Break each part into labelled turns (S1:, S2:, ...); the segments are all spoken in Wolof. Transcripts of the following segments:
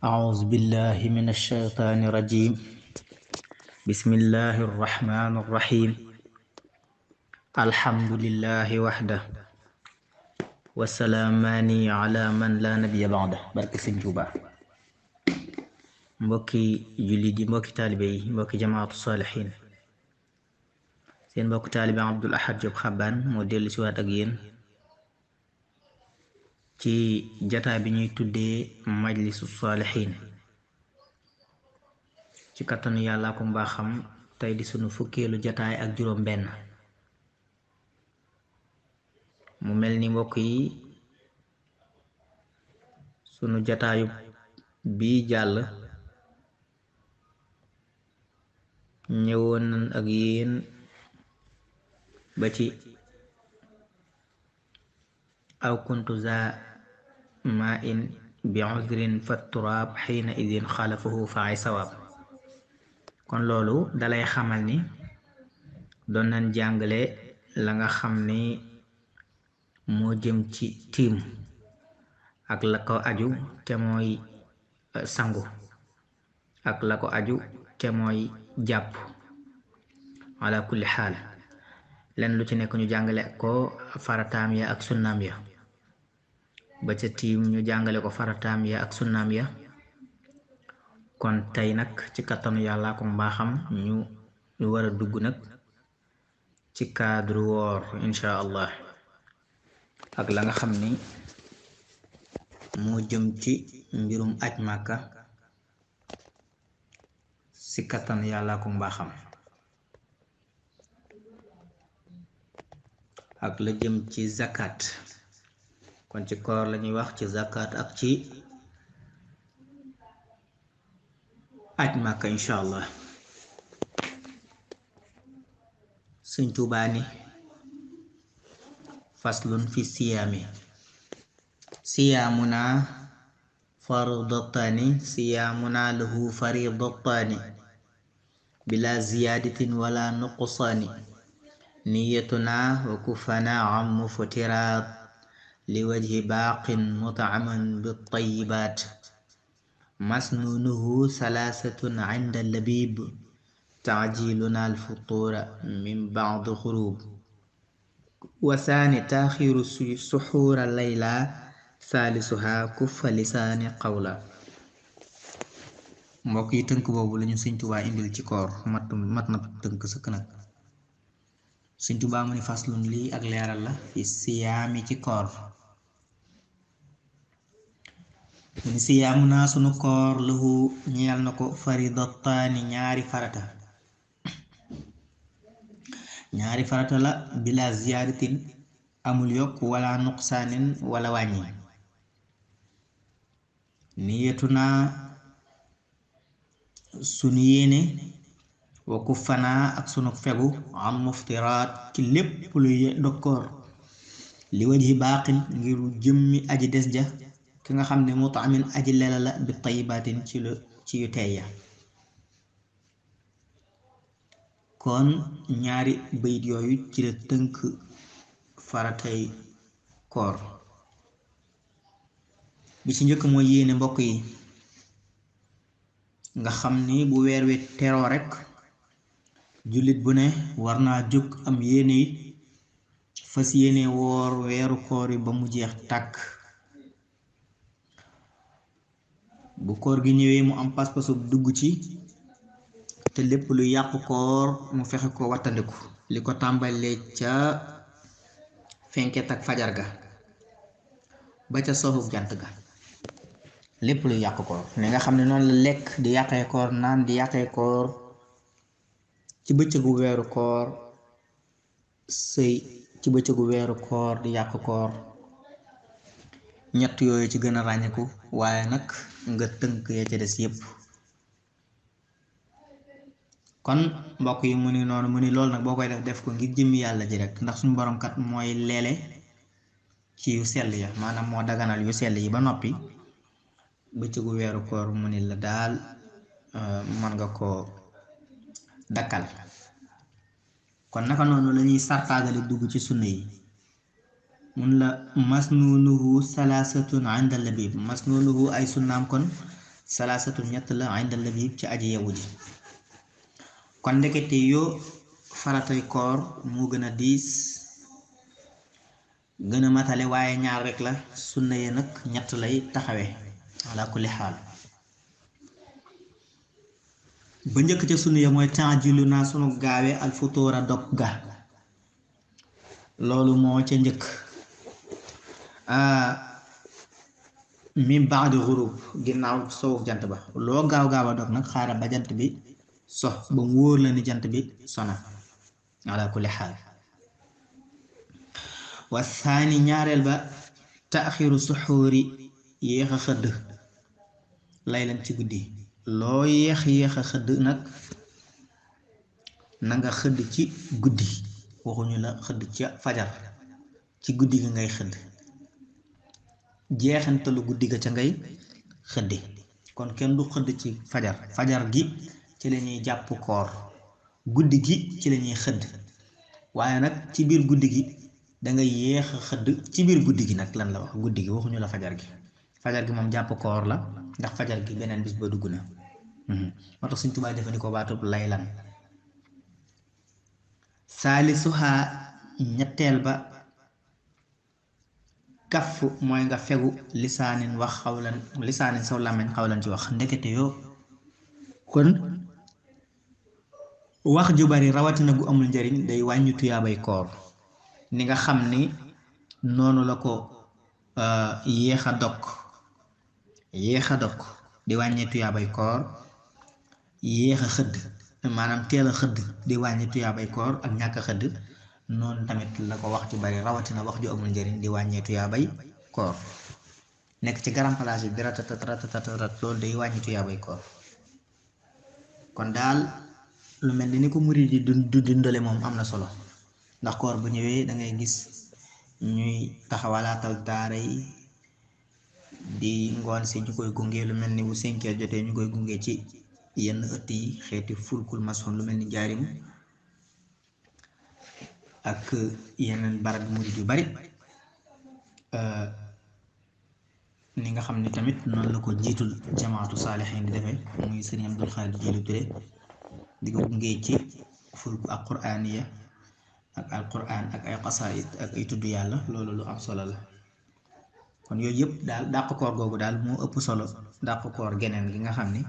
S1: أعوذ بالله من الشيطان الرجيم. بسم الله الرحمن الرحيم. الحمد لله وحده والسلامان على من لا نبي بعده. barke Sëñ Tuuba. mbokki jullit yi, mbokki taalibe yi, mbokki jamaatu saalixiin, seen mbokki taalibe Abdul Ahad Diop Xabaan moo dellu si waat ak yéen ci jataay bi ñuy tuddee majlisu saalixiin. ci kattanu yàlla ko mbaaxam tey di sunu fukkeelu jataay ak juróom benn. mu mel ni mbokk yi, sunu jataayu bii jàll ñëwoon nañ ak yéen ba ci aw kuntu za ma in bi udrin fa turaab xiina idin xalafahu fa ay sawaab. kon loolu dalay xamal ni doon nañ jàngale la nga xam ni moo jëm ci tiim ak la ko aju te mooy sangu ak la ko aju te mooy jàpp. ala kulli xaal len lu ci nekk ñu jàngale ko farataam ya ak sunnaam ya. ba ca tiim ñu jàngale ko farataam ya ak sunnaam ya. kon tey nag ci kattanu yàlla ko mbaaxam ñu war a dugg nag ci cadre woor insha allah ak la nga xam ni moo jëm ci mbirum aj màkka ci kattanu yàlla ko mbaaxam ak la jëm ci zakat. kon ci koor la ñuy wax ci zakat ak ci aj màkka insha allah. Sëñ Tuubaa ni faslun fi siyaami siyaamuna faridataani siyaamuna lahu faridataani bila ziyaadatin wala nuqsaani niyatuna wa kufana am muftiraat li wajhi baaqin mut'aman bit-tayyibaat masnunuhu salaasatun inda labib taajiluna alfutuura min ba'di xurub wa saani taaxiru suxuura layla saalisuha kuffa lisaani qawla. mbokk yi, tënk boobu lañu Sëñ Tuubaa indil ci koor mat na tënk sëkk nag. Sëñ Tuubaa mu ni faslun lii ak leeral la fi siyaami ci koor. mu ni siyaamu naa sunu koor lahu ñeel na ko faridataani ñaari farata la bila ziyaadatin amul yokk wala nuqsaanin wala wàññi. niyatu naa sunu yéene wa kufanaa ak sunu fegu am muftiraat ci lépp luy dokkoor li wajhi baaqin ngir jëmmi aji des ja ki nga xam ne mut'amin aji lela la bi tayyibaatin ci yu teey ya. kon ñaari bayit yooyu ci la tënk faratay koor. bi ci njëkk mooy yéene mbokk yi, nga xam ni bu weer wi teroo rekk jullit bu ne war naa jóg am yéene it fas yéene woor weeru koor yi ba mu jeex tàkk. bu koor gi ñëwee mu am pas-pasu dugg ci te lépp lu yàqu koor mu fexe ko wattandiku li ko tàmbalee ca fenket ak fajar ga ba ca soxu jant ga. lépp lu yàqu koor ni nga xam ne noonu la lekk di yàqee koor, naan di yàqee koor, ci bëccëgu weeru koor sëy ci bëccëgu weeru koor di yàq koor. ñett yooyu ci gën a ràññiku, waaye nag nga tënk ya ca des yépp. kon mbokk yi mu ni noonu mu ni loolu nag boo koy def ko ngir jëmmi yàlla ji rek, ndax suñu borom kat mooy leele ci yu sell ya, maanaam moo daganal yu sell yi ba noppi bëccëgu weeru koor mu ni la daal mën nga ko dakkal. kon naka noonu lañuy sartaagale dugg ci sunna yi. mun la masnunuhu salaasatun inda labib masnunuhu ay sunnaam kon salaasatu ñett la inda labib ci aji yewu ji kon ndekete yoo faratay koor moo gën a diis gën a matale waaye ñaar rek la sunna yi nag ñett lay taxawe ala kulli xaal ba njëkk ca sunna ya mooy taajilu naa sunu gaawe al futuura dog ga loolu moo ca njëkk min baadi xurub ginnaaw sowu jant ba loo gaaw gaaw a dog nag xaaral ba jant bi so ba mu wóor la ni jant bi sona ala kulli xaal wa saani ñaareel ba taaxiru suxuuri yéex a xëdd laylan ci guddi loo yéex a xëdd nag na nga xëdd ci guddi waxuñu la xëdd ca fajar ci guddi gi ngay xëdd jeexantalu guddi ga ca ngay xëddi kon kenn du xëdd ci fajar gi ci la ñuy jàpp koor guddi gi ci la ñuy xëdd waaye nag ci biir guddi gi dangay yéex a xëdd ci biir guddi gi nag lan la wax guddi gi waxuñu la fajar gi moom jàpp koor la ndax fajar gi beneen bis ba dugg na moo tax Sëñ Tuubaa jëfandikoo baatub laylan saalisuha ñetteel ba kaf mooy nga fegu lisaanin wax xawlan lisaanin saw làmmiñ xawlan ci wax ndekete yoo kon wax ju bari rawatina gu amul njariñ day wàññi tuyaabay koor ni nga xam ni noonu la ko yéex a dog di wàññi tuyaabay koor yéex a xëdd maanaam teel a xëdd di wàññi tuyaabay koor ak ñàkk a xëdd noonu tamit la ko wax ju bari rawatina wax ju amul njariñ di wàññi tuyaabay koor nekk ci garam place yi di ratatatat loolu day wàññi tuyaabay koor kon daal lu mel ni ko murid yi du dundale moom am na solo ndax koor bu ñëwee dangay gis ñuy taxawalaatal daara yi di ngoon si ñu koy gunge lu mel ni bu 5 heures jotee ñu koy gunge ci yenn ëtt yi xeeti fulkul maçon lu mel ni njaarim ak yeneen barab murid yu bari ni nga xam ni tamit noonu la ko jiitul jamaatu saalixiin di defee muy sëriñ Abdul Xaadir Jiili Ture di ko gunge ci fulku ak quraaniya ak alquran ak ay xasaayid ak ay tudd yàlla loolu lu am solo la kon yooyu yëpp daal dàq koor googu daal moo ëpp solo dàq koor geneen gi nga xam ni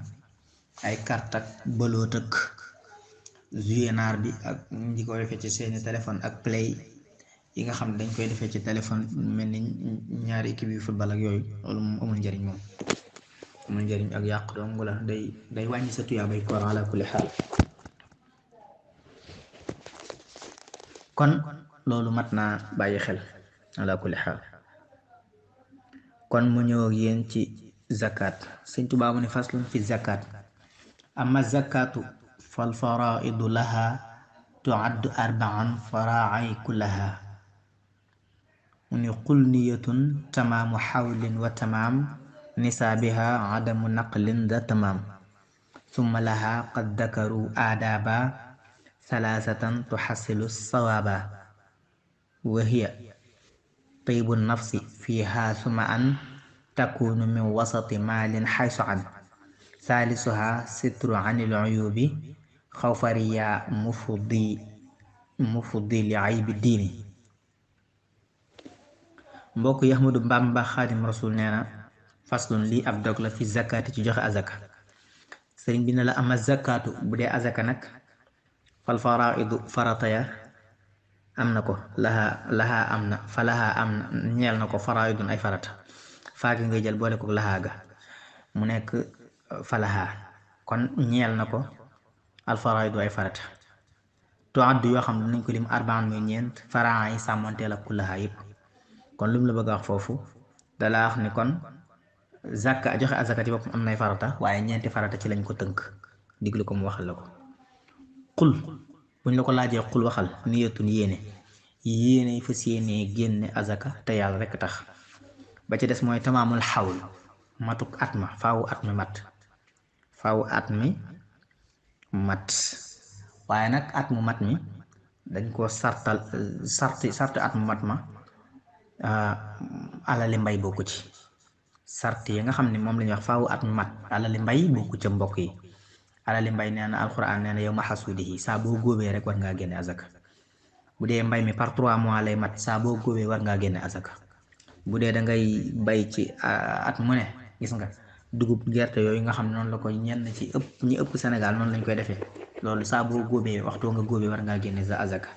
S1: ay carte ak bëloot ak jouer bi ak ñi ko defee ci seeni téléphone ak play yi nga xam ne dañ koy defee ci téléphone mel ni ñaari équipe yu football ak yooyu loolu moom amul njariñ ak yàq dong la day wàññi sa tuyaabay koor ala kulli xaal kon loolu mat naa bàyyi xel ala kulli xaal kon mu ñëw ak yéen ci zakat Sëñ Tuubaa mu ne faslun fi zakat amma zakatu fal faraidu laha tuaddu arbaan faraay kullaha mu ne qul niyatun tamaamu xawlin wa tamaam nisaabiha adamu naqlin da tamaam summa laha qad dakaru aadaaba salaasatan tuxasilu sawaaba wa hiya taybu nafsi fiha suma an takunu min wasati maalin xaysu an saalisuha sitru an il uyubi xawfariya mufdi li aybi diini mbokk yi Ahmadu Bamba Xaadim Rasul nee na faslun lii ab dog la fi zakaati ci joxe azaka sëriñ bi ne la ama zakaatu bu dee azaka nag fal faraidu farata ya am na ko laha am na fa laha am na ñeel na ko faraidun ay farata faagi ngay jël boole ko laha ga mu nekk fa laha kon ñeel na ko al faraidu ay farata to addu yoo xam ne nañ ko lim arbaan muy ñeent faraa yi sàmmanteel ak kullaha yëpp kon lu mu la bëgg a wax foofu dalaa wax ni kon zakka joxe azaka ci boppam am nay farata waaye ñeenti farata ci lañ ko tënk diglu ko mu waxal la ko xul buñ la ko laajee xul waxal niyatun yéene fas yéenee génne azaka te yàlla rekk tax ba ci des mooy tamaamul xawl matuk at ma faawu at mi mat waaye nag at mu mat mi dañ koo sarti at mu mat ma alali mbay bokku ci sart yi nga xam ne moom la ñuy wax faaw at mu mat alali mbay bokku ca mbokk yi. alali mbay nee na alxuraan nee na yow ma xasuudihi saa boo góobee rek war ngaa génne azaka bu dee mbay mi par 3 mois lay mat saa boo góobee war ngaa génne azaka bu dee da ngay bay ci at mu ne gis nga dugub gerte yooyu nga xam ne noonu la ko ñenn ci ñi ëpp Sénégal noonu lañ koy defee loolu saa boo góobee waxtu nga góobee war ngaa génne sa azaka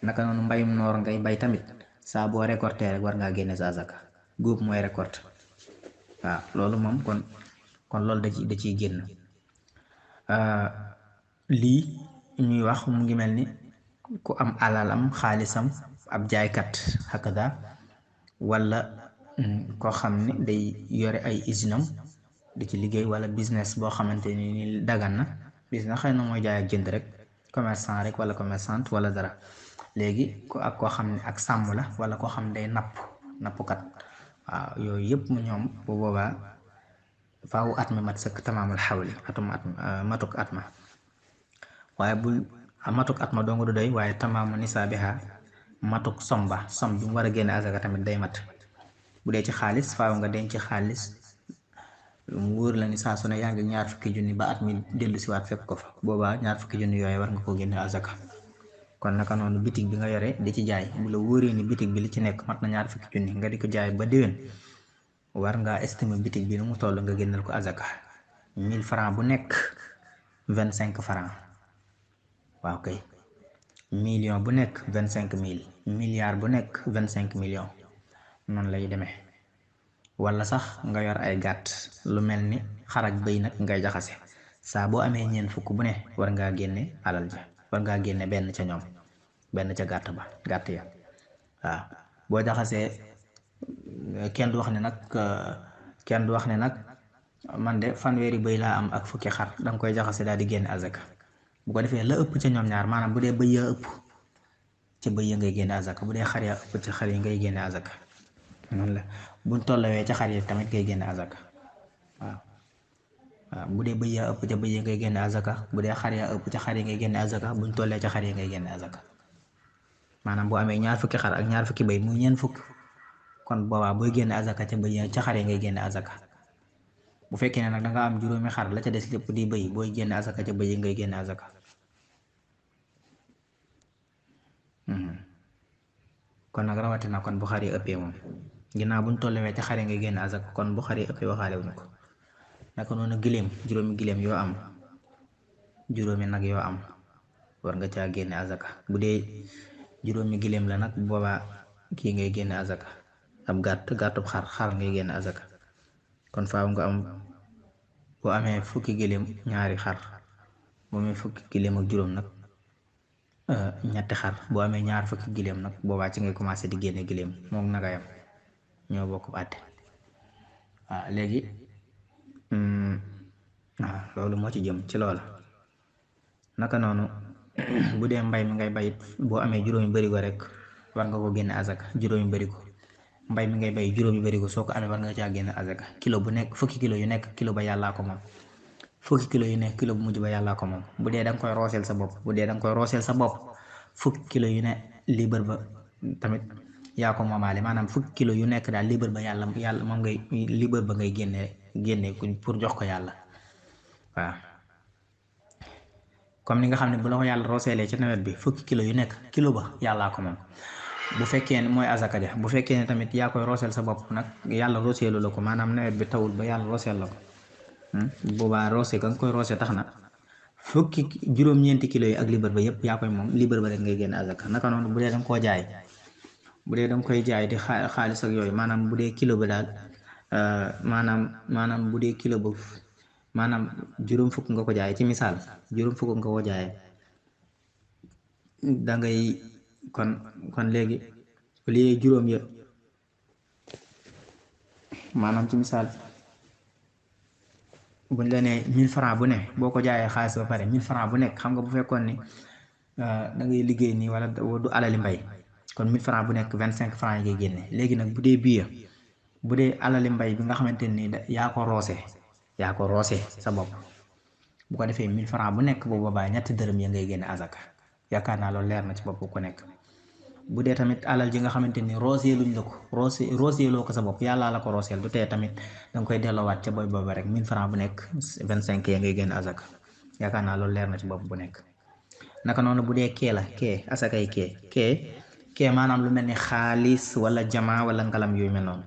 S1: naka noonu mbayum noor ngay bay tamit saa boo récolté rek war ngaa génne sa azaka góob mooy récolte waaw loolu moom kon loolu da ciy génn. lii ñuy wax mu ngi mel ni ku am alalam xaalisam ab jaaykat hakada wala koo xam ne day yore ay usinam di ci liggéey wala business boo xamante ni dagan na business xëy na mooy jaay ak jënd rek commerçant rek wala commerçante wala dara léegi koo xam ne ak sàmm la wala koo xam ne day nappkat waaw yooyu yëpp ñoom bu boobaa faaw at mi mat sëkk tamaamul xawli matuk at ma waaye bu matuk at ma dong du doy waaye tamaamu nisaabiha matuk som bi mu war a génne azaka tamit day mat bu dee ci xaalis faaw nga denc ci xaalis mu wóor la ni saa su ne yaa ngi ñaar fukki junni ba at mi dellu si waat fekk ko fa boobaa ñaar fukki junni yooyu war nga koo génne azaka kon naka noonu bitig bi nga yore di ci jaay bu la wóoree ni bitig bi li ci nekk mat na ñaar fukki junni nga di ko jaay ba déwén war ngaa estimer bitig bi nu mu toll nga génnal ko azaka 1000 francs bu nekk 25 francs waaw kay million bu nekk 25000 milliard bu nekk 25 millions noonu lay demee wala sax nga yor ay gàtt lu mel ni xar ak bëy nag ngay jaxase saa boo amee ñeent fukk bu ne war ngaa génne alal ja war ngaa génne benn ca ñoom benn ca gàtt ya waaw boo jaxasee kenn du wax ne nag man de fanweeri bëy laa am ak fukki xar danga koy jaxase daal di génne azaka bu ko defee la ëpp ca ñoom ñaar maanaam bu dee bëy ya ëpp ca bëy ya ngay génne azaka bu dee xar ya ëpp ca xar yi ngay génne azaka noonu la buñ tollawee ca xar yi tamit ngay génne azaka waaw bu dee bëy ya ëpp ca bëy ya ngay génne azaka bu dee xar ya ëpp ca xar yi ngay génne azaka buñ tollee ca xar yi ngay génne azaka maanaam boo amee ñaar fukki xar ak ñaar fukki bëy muy ñeent fukk kon boobaa booy génne azaka ca bëy ca xar yi ngay génne azaka bu fekkee ne nag da nga am juróomi xar la ca des lépp di bëy booy génne azaka ca bëy ngay génne azaka kon nag rawatina kon bu xar yi ëppee moom ginnaaw buñ tollewee ca xar yi ngay génne azaka kon bu xar yi ëppee waxaale wuñu ko naka noonu giléem juróomi giléem yoo am juróomi nag yoo am war nga caa génne azaka bu dee juróomi giléem la nag boobaa kii ngay génne azaka ab gàttub xar ngay génne azaka kon faaw nga am boo amee fukki giléem ñaari xar boo amee fukki giléem ak juróom nag ñetti xar boo amee ñaar fukki giléem nag boobaa ci ngay commencé di génne giléem moom naka yam ñoo bokk àtte waaw léegi waaw loolu moo ci jëm ci loola naka noonu bu dee mbay mi ngay bayit boo amee juróomi barigo rek war nga ko génne azaka juróomi barigo mbay mi ngay bay juróomi barigo soo ko amee war nga caa génne azaka kilo bu nekk fukki kilo yu nekk kilo ba yàllaa ko moom fukki kilo yu nekk kilo bu mujj ba yàllaa ko moom bu dee da nga koy rooseel sa bopp fukki kilo yu ne libre ba tamit yaa ko moomaale maanaam fukki kilo yu nekk daal libre ba yàlla moom ngay libre ba ngay génne pour jox ko yàlla waaw comme ni nga xam ne bu la ko yàlla rooseelee ci nawet bi fukki kilo yu nekk kilo ba yàllaa ko moom bu fekkee ne mooy azaka ja bu fekkee ne tamit yaa koy rooseel sa bopp nag yàlla rooseelu la ko maanaam nawet bi tawul ba yàlla rooseel la ko boobaa roose ka nga koy roose tax na fukki juróom-ñeenti kilo yi ak libre ba yëpp yaa koy moom libre ba rek ngay génne azaka naka noonu bu dee danga koo jaay bu dee danga koy jaay di xaalis ak yooyu maanaam bu dee kilo ba daal maanaam bu dee kilo ba maanaam juróom fukk nga ko jaay ci misaal juróom fukk nga ko jaayee dangay kon léegi lii juróom ya maanaam ci misaal buñ la nee 1000 francs bu ne boo ko jaayee xaalis ba pare 1000 francs bu nekk xam nga bu fekkoon ni da ngay liggéey nii wala du alali mbay kon 1000 francs bu nekk 25 francs yi ngay génne léegi nag bu dee bii bu dee alali mbay bi nga xamante ni yaa ko roose sa bopp bu ko defee 1000 francs bu nekk bu boobaa ñetti dërëm ya ngay génne azaka yaakaar naa loolu leer na ci bopp ku nekk bu dee tamit alal ji nga xamante ni roosee luñ la ko roosee loo ko sa bopp yàllaa la ko rooseel du tee tamit danga koy delloowaat ca boy booba rek 1000 francs bu nekk 25 ya ngay génn azaka yaakaar naa loolu leer na ci bopp bu nekk. naka noonu bu dee kee la kee asakay kee maanaam lu mel ni xaalis wala jamaa wala ngalam yooyu mel noonu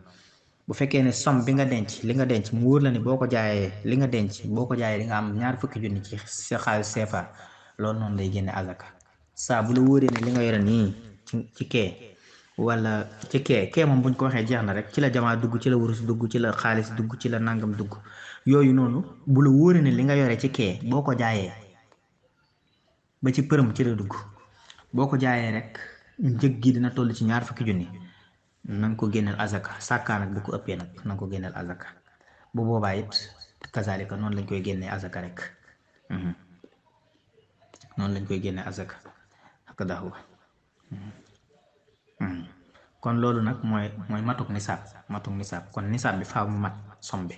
S1: bu fekkee ne somme bi nga denc li nga denc mu wóor la ni boo ko jaayee li nga denc boo ko jaayee di nga am ñaar fukki junni ci sa xaalis CFA loolu noonu lay génne azaka saa bu la wóoree ne li nga yore nii ci kee wala ci kee moom buñ ko waxee jeex na rek ci la jamaa dugg ci la wurus dugg ci la xaalis dugg ci la nangam dugg yooyu noonu bu la wóoree ne li nga yore ci kee boo ko jaayee ba ci përëm ci la dugg boo ko jaayee rek njëg gi dina toll ci ñaar fukki junni na nga ko génneel azaka sàkkaa nag bu ko ëppee nag na nga ko génneel azaka bu boobaa it kazalika noonu lañ koy génnee azaka rek noonu lañ koy génnee azaka ak daxu kon loolu nag mooy matuk nisaab kon nisaab bi faaw mu mat som bi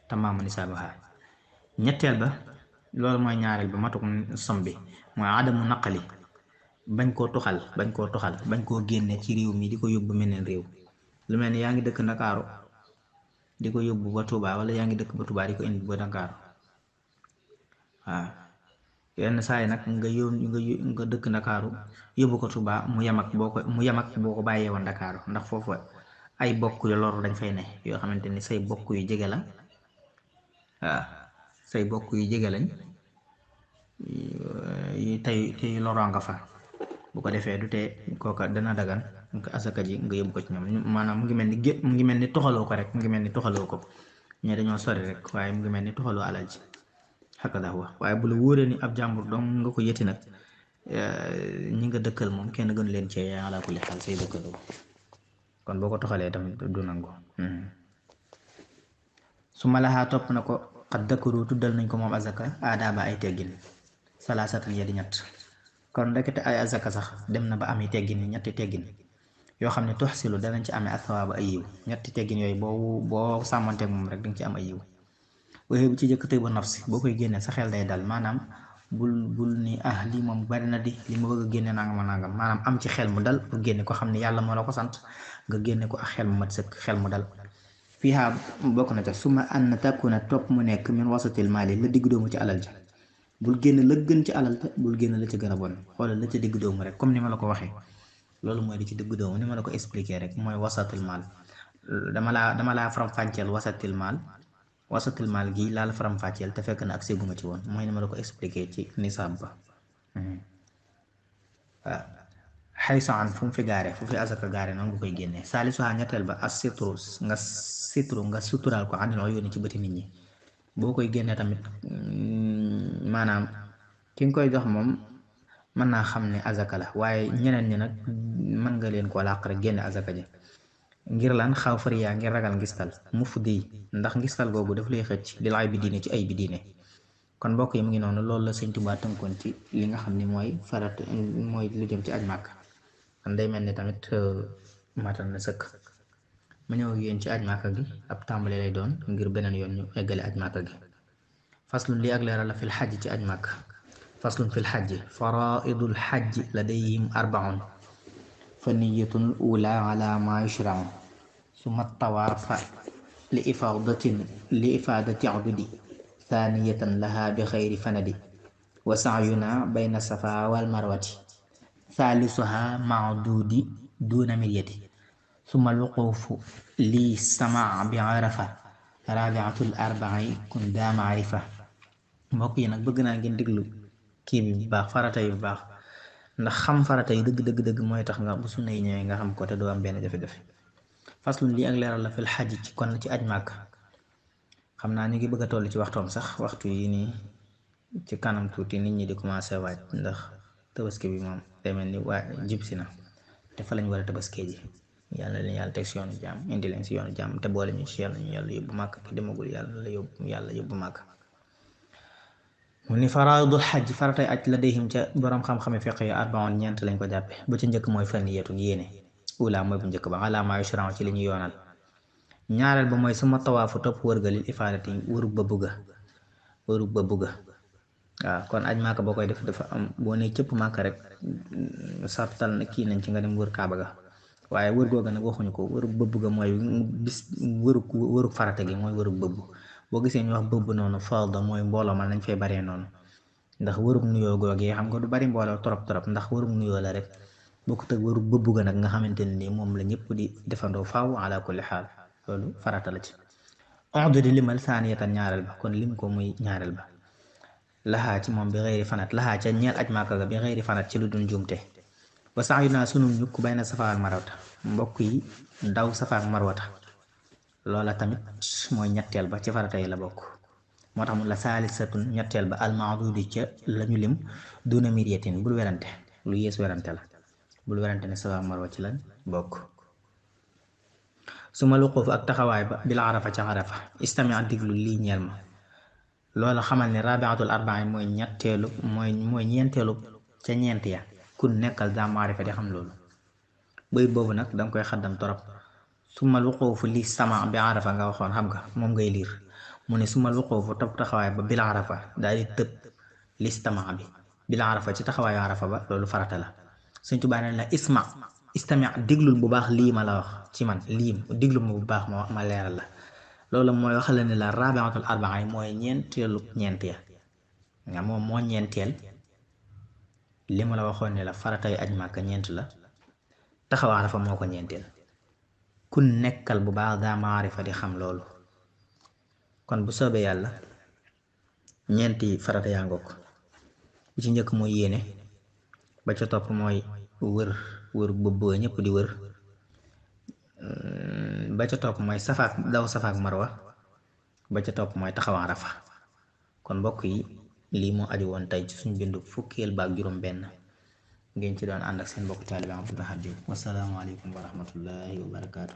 S1: tamaamu nisaab ñetteel ba loolu mooy ñaareel ba matuk som bi mooy adamu naqali bañ koo toxal bañ koo génne ci réew mi di ko yóbbu meneen réew lu mel ni yaa ngi dëkk Ndakaaru di ko yóbbu ba Touba wala yaa ngi dëkk ba Touba di ko indi ba Ndakaaru waaw yenn saa yi nag nga dëkk Ndakaaru yóbbu ko Touba mu yem ak boo ko bàyyee woon Ndakaaru ndax foofu ay bokk yu loru dañ fay ne yoo xamante ni say bokk yu jege la waaw say bokk yu jege lañ tey loroo nga fa bu ko defee du tee kooka dana dagan nga asaka ji nga yóbbu ko ci ñoom maanaam mu ngi mel ni toxaloo ko rek mu ngi mel ni toxaloo ko ñee dañoo sori rek waaye mu ngi mel ni toxaloo alal ji xakka daa wax waaye bu la wóoree ni ab jàmbur dong nga ko yëtti nag ñi nga dëkkal moom kenn gënu leen cee ala kulli xaal say dëkkaloo kon boo ko toxalee tamit du nangu su ma laxaa topp na ko xat dëkkaru tuddal nañ ko moom azaka aadaaba ay teggin salaasatal ya di ñett kon ndekete ay azaka sax dem na ba ami teggin ni ñetti teggin yoo xam ne tuxsilu danañ ci amee asawaaba ay yiw ñetti teggin yooyu boo sàmmanteeg moom rek dinga ci am ay yiw waaye bu ci jëkk tëy ba nafsi boo koy génnee sa xel day dal maanaam bul ni lii moom bari na di li ma bëgg a génne nangam maanaam am ci xel mu dal pour génne ko xam ne yàlla moo la ko sant nga génne ko ak xel mu mat sëkk xel mu dal fii bokk na ca su ma ànd na takku na topp mu nekk min wasatil maali la digg doomu ci alal ji bul génn la gën ci alal te bul génn la ci gën a bon xoolal la ca digg doomu rek comme ni ma la ko waxee loolu mooy li ci digg doomu ni ma la ko expliquer rek mooy wasatil maal dama laa faram-fàcceel wasatil maal gii laa la faram-fàcceel te fekk na ak séguma ci woon mooy ni ma la ko expliquer ci nisaab ba waaw xayso an fu mu fi gaare fu fi asaka gaare noonu nga koy génnee salisuha ñetteel ba as sitru nga suturaal ko àndina o yónni ci bëti nit ñi boo koy génnee tamit maanaam ki nga koy jox moom mën naa xam ne azaka la waaye ñeneen ñi nag mën nga leen koo làq rek génne azaka ji ngir lan xaw fariyaa ngir ragal ngistal muf di ndax ngistal googu daf lay xëcc di laay bi diine ci ay bi diine kon mbokk yi mu ngi noonu loolu la Sëñ Tuubaa tënkoon ci li nga xam ne mooy farat mooy lu jëm ci aj màkk kon day mel ni tamit matal na sëkk ma ñëw ak yéen ci aj màkka gi ab tàmbali lay doon ngir beneen yoon ñu eggale aj màkka gi faslun lii ak leeral la fil xajj ci aj màkk faslun fil xajj faraidul xajj ladayhim arbaun fa niyatul ula ala ma yushrau summa tawaafa li ifaadati ududi thaniyatan laha bi xayri fanadi wa saayuna bayna safa wal marwati thalisuha maadudi duna miryati summa alwuquufu lii samaa bi arafa rabiatul arbai kun daa maarifa mbokk yi nag bëgg naa ngeen déglu kii bi bu baax farata yi bu baax ndax xam farata yi dëgg mooy tax nga bu sunna yi ñëwee nga xam ko te doo am benn jafe-jafe faslun lii ak leeral la fil xaj ci kon ci aj màkk xam naa ñu ngi bëgg a toll ci waxtoom sax waxtu yi nii ci kanam tuuti nit ñi di commencé waaj ndax tabaski bi moom day mel ni waa jib si na te fa lañ war a tabaskee ji yàlla leen yàlla teg si yoonu jàmm indi leen si yoonu jàmm te boole ñu si yàlla ñu yàlla yóbbu màkk ki demagul yàlla yóbbu màkk mu ni faraidul xaj faratay aj la deyhim ca boroom xam-xame fiq yi arbaon ñeent lañ ko jàppe bu ci njëkk mooy faniyatun yéene ula mooy bu njëkk ba ala ma yushran ci li ñu yoonal ñaareel ba mooy suma tawaafu topp wërgalil ifaadati wërub ba bugga waaw kon aj Màkka boo koy def dafa am boo ne cëpp Màkka rek sartal na kii nañ ci nga dem wër Kaaba ga waaye wër googa nag waxuñu ko wëru bëbb ga mooy bis wëru farata gi mooy wëru bëbb boo gisee ñu wax bëbb noonu fawda mooy mbooloo ma nañ fay baree noonu ndax wërug nuyoo googee xam nga du bari mbooloo trop ndax wërug nuyoo la rek bokkut ak wërug bëbb ga nag nga xamante ne nii moom la ñëpp di defandoo faaw ala kulli xaal loolu farata la ci ondu di limal saaniyatan ñaareel ba kon lim ko muy ñaareel ba laxaa ci moom bi xëyri fanat laxaa ca ñeel aj Màkka ga bi xëyri fanat ci lu dul njuumte ba sax yu naa sunu ñukk bay na safa ak marwata mbokk yi daw safa ak marwata loola tamit mooy ñetteel ba ci farata yi la bokk moo tax mu la saalisatun ñetteel ba almaadudi ca lañu lim duna miryatin bul werante lu yées werante la bul werante ne safa ak marwa ci lañ bokk su ma luqoofu ak taxawaay ba bil arafa ca arafa istami ak diglu lii ñeel ma loola xamal ne rabiatul arbain mooy ñeenteelu ca ñeent ya kun nekkal daa maarifa di xam loolu bayit boobu nag danga koy xaddam torop suma luqoofu li sama bi arafa nga waxoon xam nga moom ngay liir mu ne suma luqoofu topp taxawaay ba bil arafa daal di tëb li sama bi bil arafa ci taxawaayu arafa ba loolu farata la Sëñ Tuubaa ne la istami diglul bu baax lii ma la wax ci man liim diglul ma bu baax ma leeral la loolu mooy waxale ne la rabiatul arbaa mooy ñeenteelu ñeent ya nga moom moo ñeenteel li ma la waxoon ne la faratay aj Màkka ñeent la taxaw arafa moo ko ñeenteel ku nekkal bu baax daa maarifa di xam loolu kon bu soobee yàlla ñeenti farata yaa ngoog bu ci njëkk mooy yéene ba ca topp mooy wër bëbb ñëpp di wër ba ca topp mooy daw safaak marwa ba ca topp mooy taxaw arafa kon mbokk yi lii moo aju woon tey ci suñ bindu fukkeel baak juróom benn ngeen ci doon ànd ak seen mbokk taalibe Abdul Ahad Diop wassalaamu aleykum wa rahmatullahi wa barakaatu